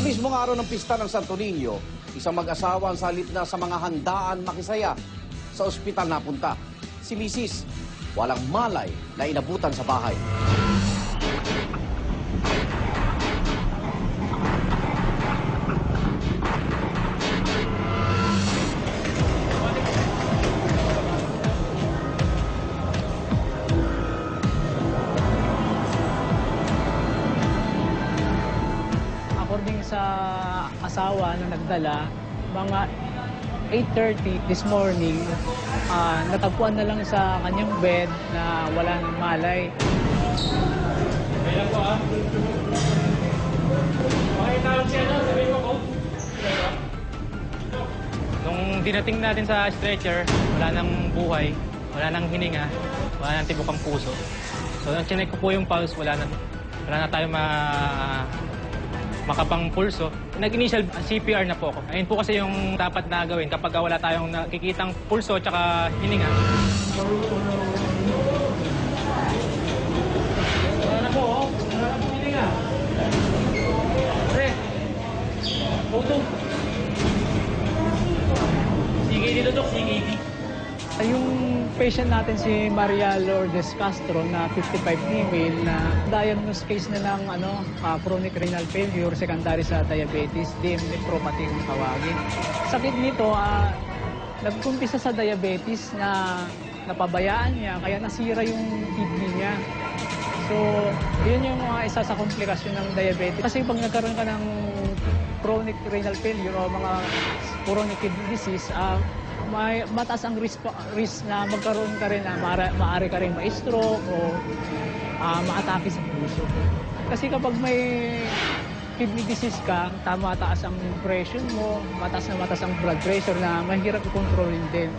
mismong araw ng pista ng Santo Niño, isang mag-asawa ang salip na sa mga handaan makisaya. Sa ospital napunta. Si Mrs. walang malay na inabutan sa bahay. According sa asawa na nagdala, mga 8:30 this morning, natagpuan na lang sa kanyang bed na wala ng malay. Kailan po Makita lang siya na, sabihin mo ko. Nung dinating natin sa stretcher, wala nang buhay, wala nang hininga, wala nang tibok ang puso. So nang chinek ko po yung pulse, wala na tayo makapang pulso. Nag-initial CPR na po ako. Ayun po kasi yung dapat na gawin kapag wala tayong nakikitang pulso at saka hininga. Wala na po, oh. Wala na po hininga. Pre, photo. Sige dito, Dok. Sige. Yung patient natin si Maria Lourdes Castro na 55 female na diagnosed case na ng chronic renal failure secondary sa diabetes, DMD nephropathy kung tawagin. Sakit nito, nagkumpisa sa diabetes na napabayaan niya kaya nasira yung kidney niya. So, yun yung isa sa komplikasyon ng diabetes. Kasi pag nagkaroon ka ng chronic renal failure o mga chronic kidney disease, may mataas ang risk na magkaroon ka rin na maaari ka rin ma-stroke o maatake sa puso. Kasi kapag may kidney disease ka, mataas ang pressure mo, mataas ang blood pressure na mahirap i-controlin din.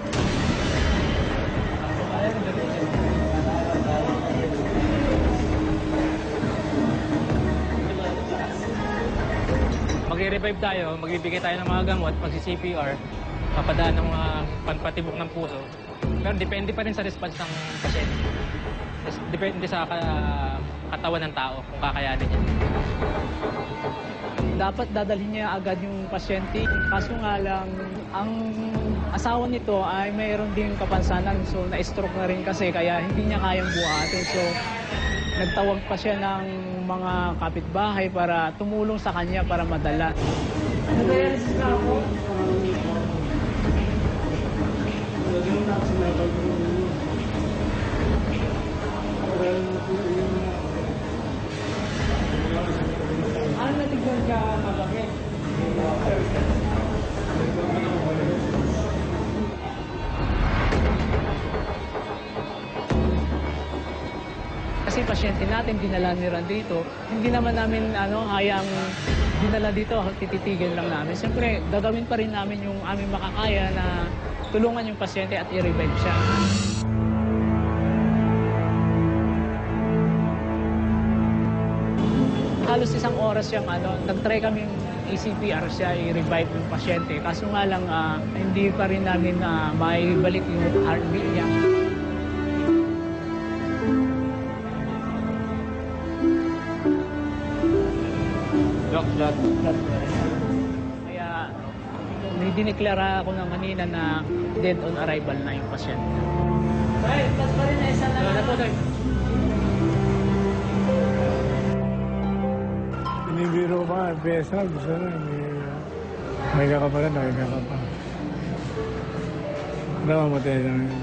Magre-revive tayo, magbibigay tayo ng mga gamot, magsi-CPR, papadaan ng mga panpatibok ng puso. Pero depende pa rin sa response ng pasyente. Depende sa katawan ng tao kung kakayanin niya. Dapat dadalhin niya agad yung pasyente. Kaso nga lang, ang asawa nito ay mayroon din kapansanan. So, na-stroke na rin kasi kaya hindi niya kayang buhatin. So, nagtawag pa siya ng mga kapitbahay para tumulong sa kanya para madala. Nag-dialysis na ako. Ano natigyan ka malaki? Kasi pasyente natin dinala nila dito, hindi naman namin hayang dinala dito, tititigil lang namin. Siyempre, gagawin pa rin namin yung aming makakaya na tulungan yung pasyente at i-revive siya. Halos isang oras siyang nag-try kami i-CPR siya, i-revive yung pasyente. Kaso nga lang, hindi pa rin namin maibalik yung heartbeat niya. Kaya, dineklara ako ng kanina na dead on arrival na yung pasyente. Ay, tas pa rin na isa na lang. Binibiro pa, pesa, gusto na. May kakapalan, nakikakapa. Namamatay lang yun.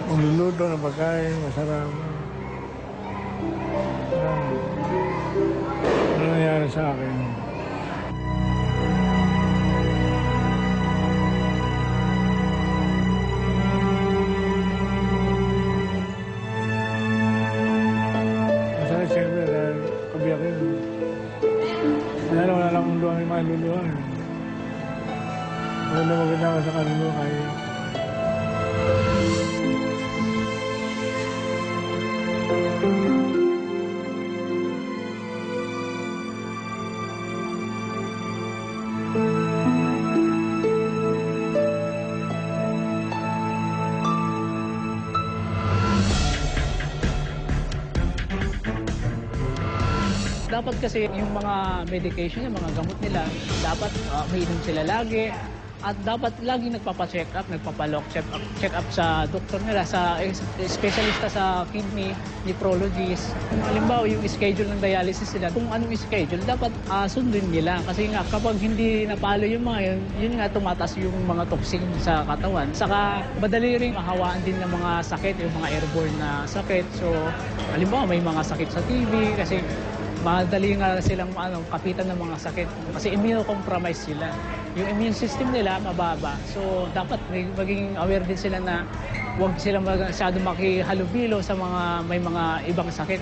Kung luluto ng pagkain, masarap. Ano nangyari sa akin? Masarap siyempre dahil kabiyakin. Wala lang kung luwang yung mga luluhan. Wala maganda ka sa kaluluwa kaya. Dapat kasi yung mga medication, yung mga gamot nila, dapat umiinom sila lagi. At dapat lagi nagpapa-check up, nagpapa-lock check up sa doktor nila, sa espesyalista sa kidney, nephrologist. Kung halimbawa yung schedule ng dialysis nila, kung anong schedule, dapat sundin nila. Kasi nga kapag hindi napalo yung mga yun nga tumataas yung mga toxin sa katawan. Saka madali rin mahawaan din ng mga sakit, yung mga airborne na sakit. So halimbawa may mga sakit sa TB kasi madali nga silang kapitan ng mga sakit kasi immunocompromised sila. Yung immune system nila mababa. So dapat maging aware din sila na huwag silang masyadong makihalubilo sa may mga ibang sakit,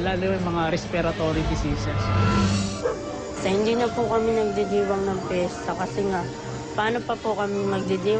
lalo yung mga respiratory diseases. Hindi na po kami nagdidiwang ng pesta kasi nga, paano pa po kami magdidiwang?